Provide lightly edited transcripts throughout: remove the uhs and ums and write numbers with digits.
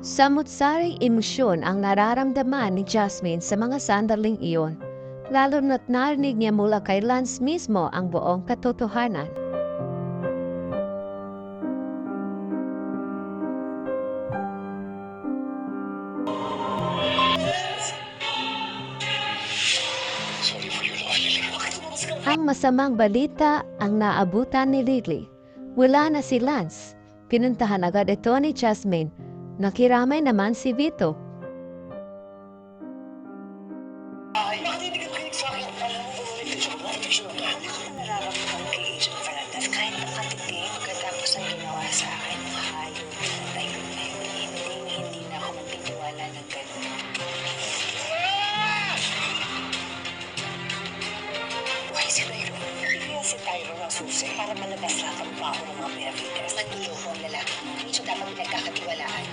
Samut-saring emosyon ang nararamdaman ni Jasmine sa mga sandaling iyon, lalo na't narinig niya mula kay Lance mismo ang buong katotohanan. Ang masamang balita ang naabutan ni Lily. Wala na si Lance. Pinuntahan agad ito ni Jasmine. Nakiramay naman si Vito. Bakit hindi ka makinig sa akin? Alam mo, ano ako nararamdaman kay Agent Fernandez? Kahit nakatikim, pagkatapos ang ginawa sa akin, hayop, tayo na yun. Hindi na ako magtitiwala ng gano'n. Why si Tyrone? Kaya si Tyrone ang susi para malabas lahat ang baho ng mga Benavides. Manluloko ang lalaki. Hindi siya dapat pinagkakatiwalaan.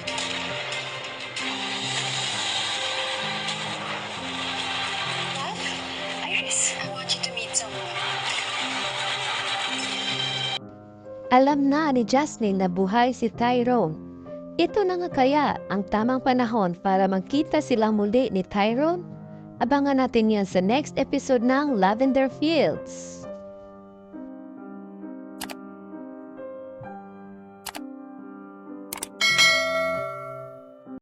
Iris, I want you to meet someone. Alam na ni Jasmine na buhay si Tyrone. Ito na nga kaya ang tamang panahon para magkita silang muli ni Tyrone? Abangan natin yan sa next episode ng Lavender Fields.